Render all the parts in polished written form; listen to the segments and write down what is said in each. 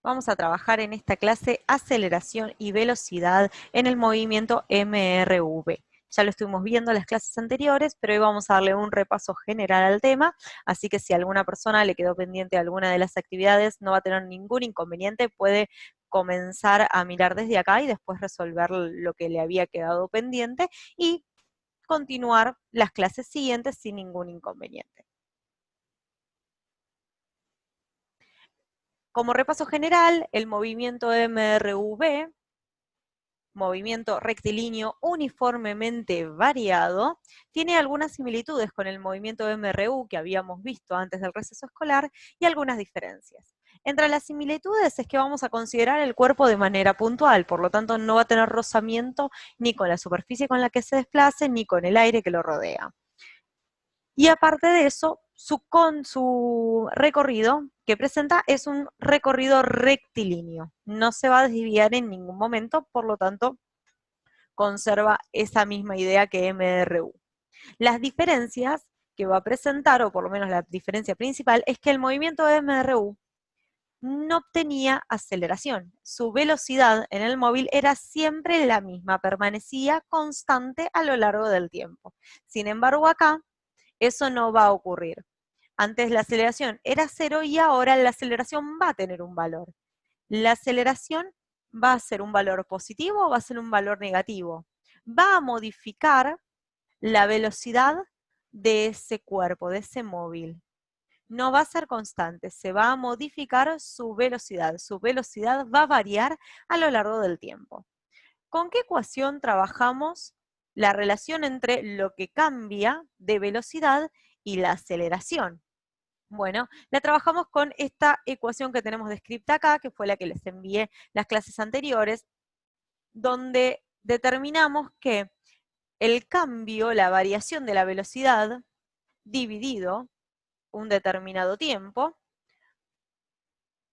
Vamos a trabajar en esta clase aceleración y velocidad en el movimiento MRV. Ya lo estuvimos viendo en las clases anteriores, pero hoy vamos a darle un repaso general al tema, así que si a alguna persona le quedó pendiente alguna de las actividades, no va a tener ningún inconveniente, puede comenzar a mirar desde acá y después resolver lo que le había quedado pendiente y continuar las clases siguientes sin ningún inconveniente. Como repaso general, el movimiento MRV, movimiento rectilíneo uniformemente variado, tiene algunas similitudes con el movimiento MRU que habíamos visto antes del receso escolar y algunas diferencias. Entre las similitudes es que vamos a considerar el cuerpo de manera puntual, por lo tanto no va a tener rozamiento ni con la superficie con la que se desplace ni con el aire que lo rodea. Y aparte de eso, su recorrido que presenta es un recorrido rectilíneo. No se va a desviar en ningún momento, por lo tanto, conserva esa misma idea que MRU. Las diferencias que va a presentar, o por lo menos la diferencia principal, es que el movimiento de MRU no obtenía aceleración. Su velocidad en el móvil era siempre la misma, permanecía constante a lo largo del tiempo. Sin embargo, acá eso no va a ocurrir. Antes la aceleración era 0 y ahora la aceleración va a tener un valor. La aceleración va a ser un valor positivo o va a ser un valor negativo. Va a modificar la velocidad de ese cuerpo, de ese móvil. No va a ser constante, se va a modificar su velocidad. Su velocidad va a variar a lo largo del tiempo. ¿Con qué ecuación trabajamos la relación entre lo que cambia de velocidad y la aceleración? Bueno, la trabajamos con esta ecuación que tenemos descrita acá, que fue la que les envié las clases anteriores, donde determinamos que el cambio, la variación de la velocidad, dividido un determinado tiempo,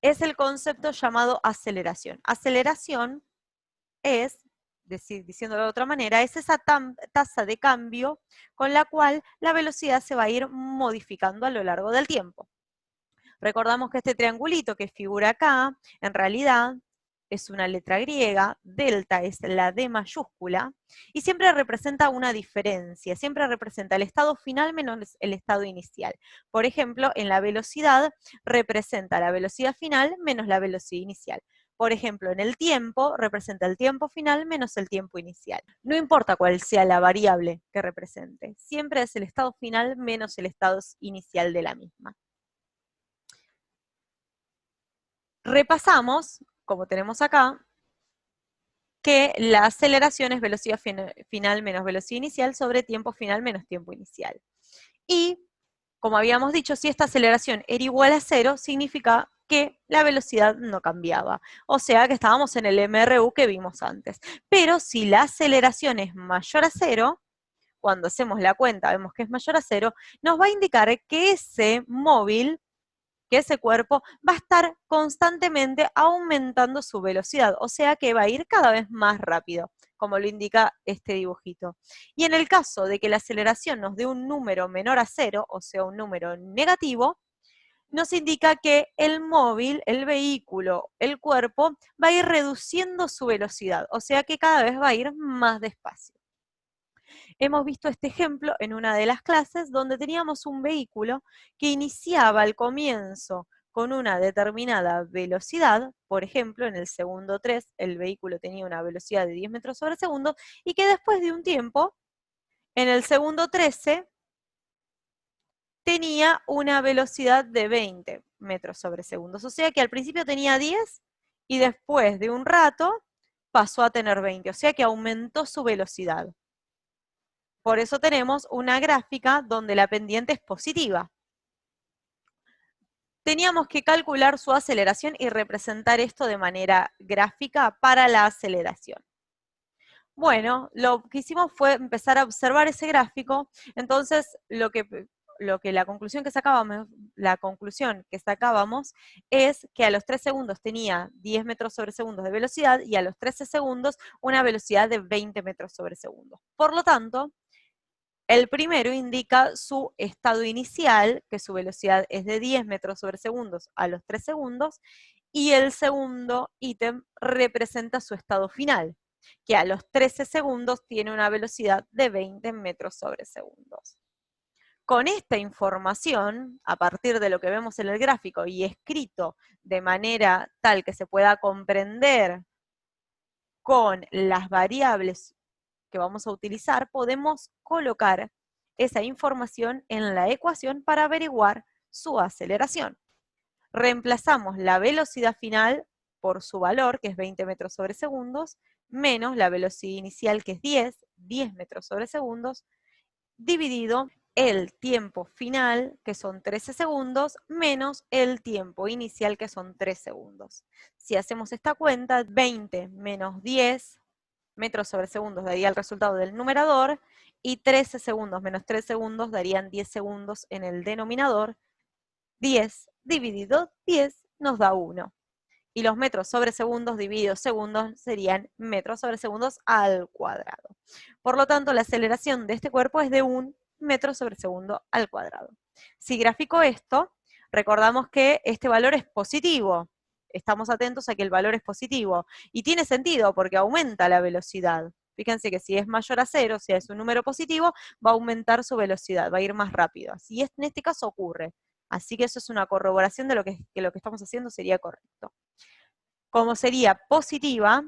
es el concepto llamado aceleración. Aceleración es, diciéndolo de otra manera, es esa tasa de cambio con la cual la velocidad se va a ir modificando a lo largo del tiempo. Recordamos que este triangulito que figura acá, en realidad es una letra griega, delta es la D mayúscula, y siempre representa una diferencia, siempre representa el estado final menos el estado inicial. Por ejemplo, en la velocidad representa la velocidad final menos la velocidad inicial. Por ejemplo, en el tiempo representa el tiempo final menos el tiempo inicial. No importa cuál sea la variable que represente, siempre es el estado final menos el estado inicial de la misma. Repasamos, como tenemos acá, que la aceleración es velocidad final menos velocidad inicial sobre tiempo final menos tiempo inicial. Y, como habíamos dicho, si esta aceleración era igual a 0, significa que la velocidad no cambiaba. O sea que estábamos en el MRU que vimos antes. Pero si la aceleración es mayor a 0, cuando hacemos la cuenta vemos que es mayor a 0, nos va a indicar que ese móvil, que ese cuerpo va a estar constantemente aumentando su velocidad, o sea que va a ir cada vez más rápido, como lo indica este dibujito. Y en el caso de que la aceleración nos dé un número menor a 0, o sea, un número negativo, nos indica que el móvil, el vehículo, el cuerpo, va a ir reduciendo su velocidad, o sea que cada vez va a ir más despacio. Hemos visto este ejemplo en una de las clases donde teníamos un vehículo que iniciaba al comienzo con una determinada velocidad, por ejemplo, en el segundo 3 el vehículo tenía una velocidad de 10 metros sobre segundo y que después de un tiempo, en el segundo 13, tenía una velocidad de 20 metros sobre segundos. O sea que al principio tenía 10 y después de un rato pasó a tener 20, o sea que aumentó su velocidad. Por eso tenemos una gráfica donde la pendiente es positiva. Teníamos que calcular su aceleración y representar esto de manera gráfica para la aceleración. Bueno, lo que hicimos fue empezar a observar ese gráfico, entonces la conclusión que sacábamos es que a los 3 segundos tenía 10 metros sobre segundos de velocidad y a los 13 segundos una velocidad de 20 metros sobre segundos. Por lo tanto, el primero indica su estado inicial, que su velocidad es de 10 metros sobre segundos a los 3 segundos, y el segundo ítem representa su estado final, que a los 13 segundos tiene una velocidad de 20 metros sobre segundos. Con esta información, a partir de lo que vemos en el gráfico y escrito de manera tal que se pueda comprender con las variables que vamos a utilizar, podemos colocar esa información en la ecuación para averiguar su aceleración. Reemplazamos la velocidad final por su valor, que es 20 metros sobre segundos, menos la velocidad inicial, que es 10 metros sobre segundos, dividido el tiempo final, que son 13 segundos, menos el tiempo inicial, que son 3 segundos. Si hacemos esta cuenta, 20 menos 10 metros sobre segundos daría el resultado del numerador, y 13 segundos menos 3 segundos darían 10 segundos en el denominador. 10 dividido 10 nos da 1. Y los metros sobre segundos divididos segundos serían metros sobre segundos al cuadrado. Por lo tanto, la aceleración de este cuerpo es de 1 metro sobre segundo al cuadrado. Si grafico esto, recordamos que este valor es positivo. Estamos atentos a que el valor es positivo. Y tiene sentido porque aumenta la velocidad. Fíjense que si es mayor a 0, si es un número positivo, va a aumentar su velocidad, va a ir más rápido. Así en este caso ocurre. Así que eso es una corroboración de lo que estamos haciendo sería correcto. Como sería positiva,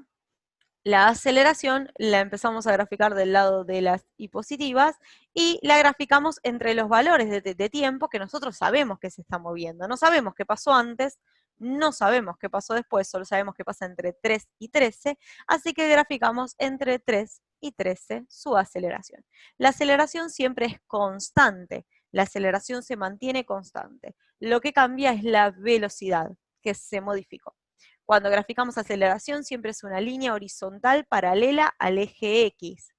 la aceleración la empezamos a graficar del lado de las y positivas y la graficamos entre los valores de tiempo que nosotros sabemos que se está moviendo. No sabemos qué pasó antes, no sabemos qué pasó después, solo sabemos qué pasa entre 3 y 13, así que graficamos entre 3 y 13 su aceleración. La aceleración siempre es constante, la aceleración se mantiene constante. Lo que cambia es la velocidad que se modificó. Cuando graficamos aceleración siempre es una línea horizontal paralela al eje X.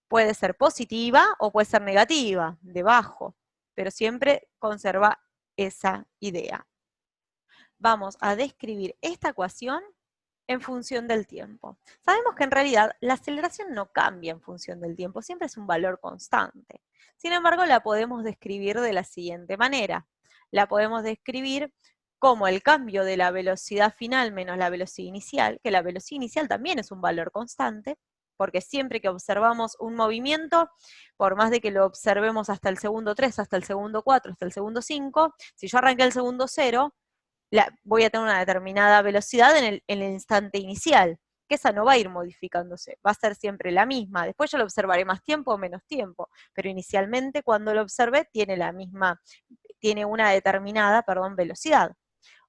Puede ser positiva o puede ser negativa, debajo, pero siempre conserva esa idea. Vamos a describir esta ecuación en función del tiempo. Sabemos que en realidad la aceleración no cambia en función del tiempo, siempre es un valor constante. Sin embargo, la podemos describir de la siguiente manera. La podemos describir como el cambio de la velocidad final menos la velocidad inicial, que la velocidad inicial también es un valor constante, porque siempre que observamos un movimiento, por más de que lo observemos hasta el segundo 3, hasta el segundo 4, hasta el segundo 5, si yo arranqué el segundo 0, voy a tener una determinada velocidad en el instante inicial, que esa no va a ir modificándose, va a ser siempre la misma. Después yo lo observaré más tiempo o menos tiempo, pero inicialmente cuando lo observé tiene una determinada, velocidad.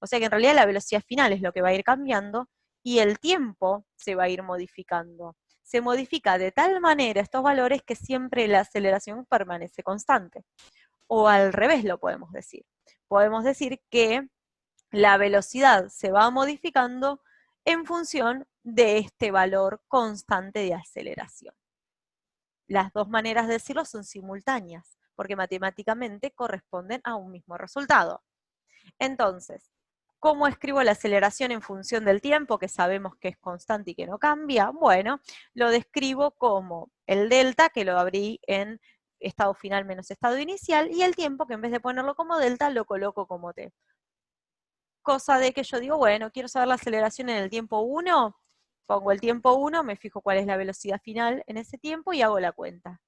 O sea que en realidad la velocidad final es lo que va a ir cambiando y el tiempo se va a ir modificando. Se modifica de tal manera estos valores que siempre la aceleración permanece constante. O al revés lo podemos decir. Podemos decir que la velocidad se va modificando en función de este valor constante de aceleración. Las dos maneras de decirlo son simultáneas, porque matemáticamente corresponden a un mismo resultado. Entonces, ¿cómo escribo la aceleración en función del tiempo, que sabemos que es constante y que no cambia? Bueno, lo describo como el delta, que lo abrí en estado final menos estado inicial, y el tiempo, que en vez de ponerlo como delta, lo coloco como t. Cosa de que yo digo, bueno, quiero saber la aceleración en el tiempo 1, pongo el tiempo 1, me fijo cuál es la velocidad final en ese tiempo y hago la cuenta.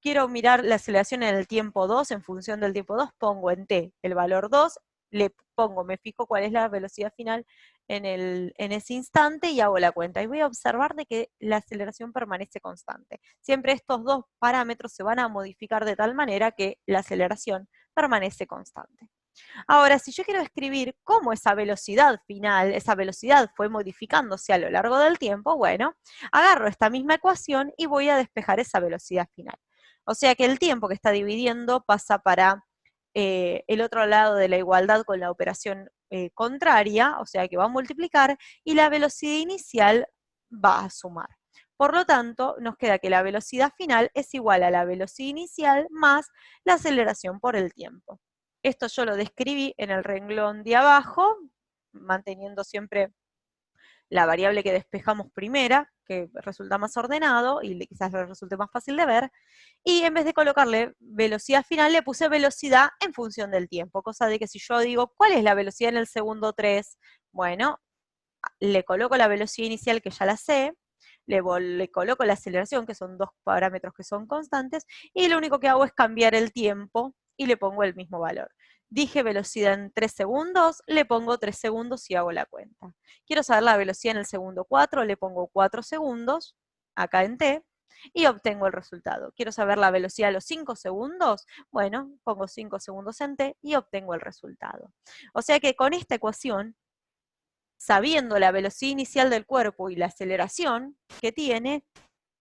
Quiero mirar la aceleración en el tiempo 2, en función del tiempo 2, pongo en t el valor 2, me fijo cuál es la velocidad final en ese instante y hago la cuenta. Y voy a observar de que la aceleración permanece constante. Siempre estos dos parámetros se van a modificar de tal manera que la aceleración permanece constante. Ahora, si yo quiero describir cómo esa velocidad final, esa velocidad fue modificándose a lo largo del tiempo, bueno, agarro esta misma ecuación y voy a despejar esa velocidad final. O sea que el tiempo que está dividiendo pasa para el otro lado de la igualdad con la operación contraria, o sea que va a multiplicar, y la velocidad inicial va a sumar. Por lo tanto, nos queda que la velocidad final es igual a la velocidad inicial más la aceleración por el tiempo. Esto yo lo describí en el renglón de abajo, manteniendo siempre la variable que despejamos primera, que resulta más ordenado y quizás le resulte más fácil de ver, y en vez de colocarle velocidad final, le puse velocidad en función del tiempo, cosa de que si yo digo, ¿cuál es la velocidad en el segundo 3? Bueno, le coloco la velocidad inicial, que ya la sé, le coloco la aceleración, que son dos parámetros que son constantes, y lo único que hago es cambiar el tiempo y le pongo el mismo valor. Dije velocidad en 3 segundos, le pongo 3 segundos y hago la cuenta. Quiero saber la velocidad en el segundo 4, le pongo 4 segundos, acá en T, y obtengo el resultado. Quiero saber la velocidad a los 5 segundos, bueno, pongo 5 segundos en T y obtengo el resultado. O sea que con esta ecuación, sabiendo la velocidad inicial del cuerpo y la aceleración que tiene,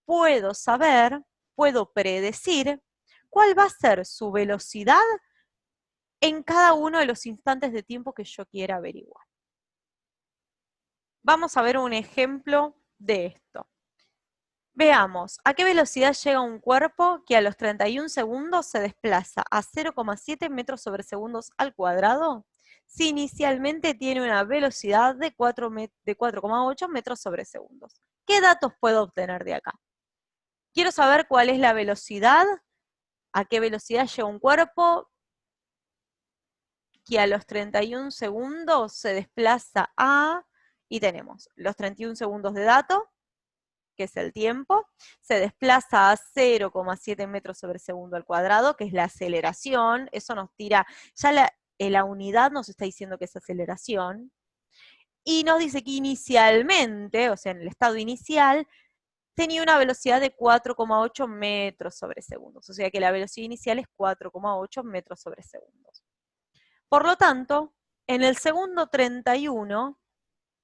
puedo saber, puedo predecir cuál va a ser su velocidad en cada uno de los instantes de tiempo que yo quiera averiguar. Vamos a ver un ejemplo de esto. Veamos, ¿a qué velocidad llega un cuerpo que a los 31 segundos se desplaza a 0,7 metros sobre segundos al cuadrado? Si inicialmente tiene una velocidad de 4,8 metros sobre segundos. ¿Qué datos puedo obtener de acá? Quiero saber cuál es la velocidad, a qué velocidad llega un cuerpo que a los 31 segundos se desplaza a, y tenemos los 31 segundos de dato, que es el tiempo, se desplaza a 0,7 metros sobre segundo al cuadrado, que es la aceleración, eso nos tira, ya la unidad nos está diciendo que es aceleración, y nos dice que inicialmente, o sea, en el estado inicial, tenía una velocidad de 4,8 metros sobre segundos, o sea que la velocidad inicial es 4,8 metros sobre segundos. Por lo tanto, en el segundo 31,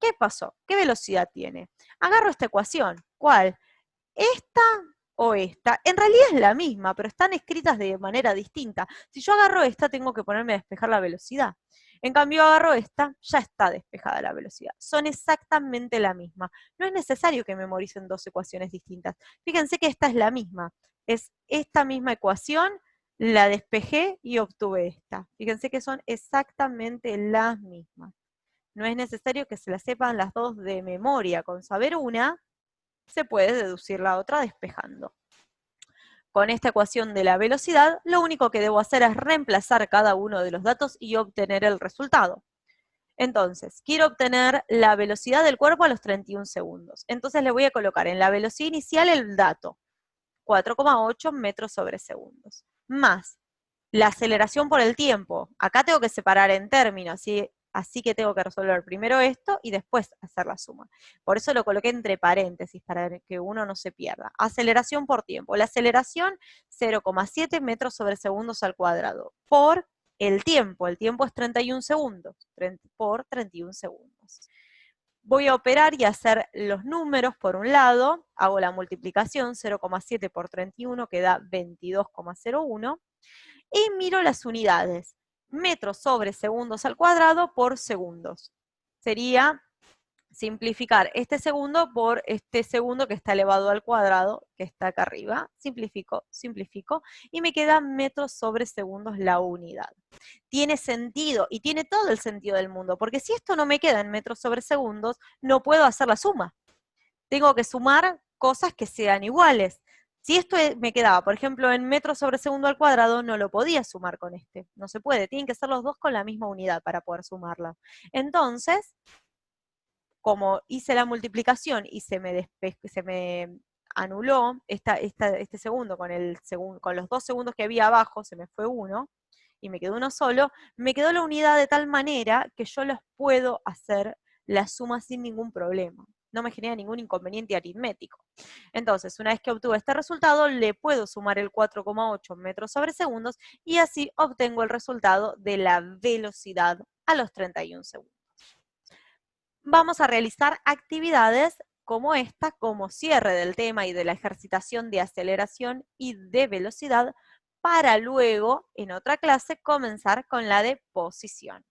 ¿qué pasó? ¿Qué velocidad tiene? Agarro esta ecuación. ¿Cuál? ¿Esta o esta? En realidad es la misma, pero están escritas de manera distinta. Si yo agarro esta, tengo que ponerme a despejar la velocidad. En cambio, agarro esta, ya está despejada la velocidad. Son exactamente la misma. No es necesario que memoricen dos ecuaciones distintas. Fíjense que esta es la misma. Es esta misma ecuación, la despejé y obtuve esta. Fíjense que son exactamente las mismas. No es necesario que se las sepan las dos de memoria. Con saber una, se puede deducir la otra despejando. Con esta ecuación de la velocidad, lo único que debo hacer es reemplazar cada uno de los datos y obtener el resultado. Entonces, quiero obtener la velocidad del cuerpo a los 31 segundos. Entonces le voy a colocar en la velocidad inicial el dato, 4,8 metros sobre segundos, más la aceleración por el tiempo. Acá tengo que separar en términos, ¿sí? Así que tengo que resolver primero esto y después hacer la suma. Por eso lo coloqué entre paréntesis, para que uno no se pierda. Aceleración por tiempo. La aceleración, 0,7 metros sobre segundos al cuadrado. Por el tiempo es 31 segundos, por 31 segundos. Voy a operar y hacer los números por un lado. Hago la multiplicación, 0,7 por 31, que da 22,01. Y miro las unidades, metros sobre segundos al cuadrado por segundos. Sería simplificar este segundo por este segundo que está elevado al cuadrado, que está acá arriba. Simplifico, y me queda metros sobre segundos la unidad. Tiene sentido, y tiene todo el sentido del mundo, porque si esto no me queda en metros sobre segundos, no puedo hacer la suma. Tengo que sumar cosas que sean iguales. Si esto me quedaba, por ejemplo, en metros sobre segundo al cuadrado, no lo podía sumar con este. No se puede, tienen que ser los dos con la misma unidad para poder sumarla. Entonces, como hice la multiplicación y se me anuló este segundo con los 2 segundos que había abajo, se me fue uno, y me quedó uno solo, me quedó la unidad de tal manera que yo los puedo hacer la suma sin ningún problema. No me genera ningún inconveniente aritmético. Entonces, una vez que obtuve este resultado, le puedo sumar el 4,8 metros sobre segundos y así obtengo el resultado de la velocidad a los 31 segundos. Vamos a realizar actividades como esta, como cierre del tema y de la ejercitación de aceleración y de velocidad, para luego, en otra clase, comenzar con la de posición.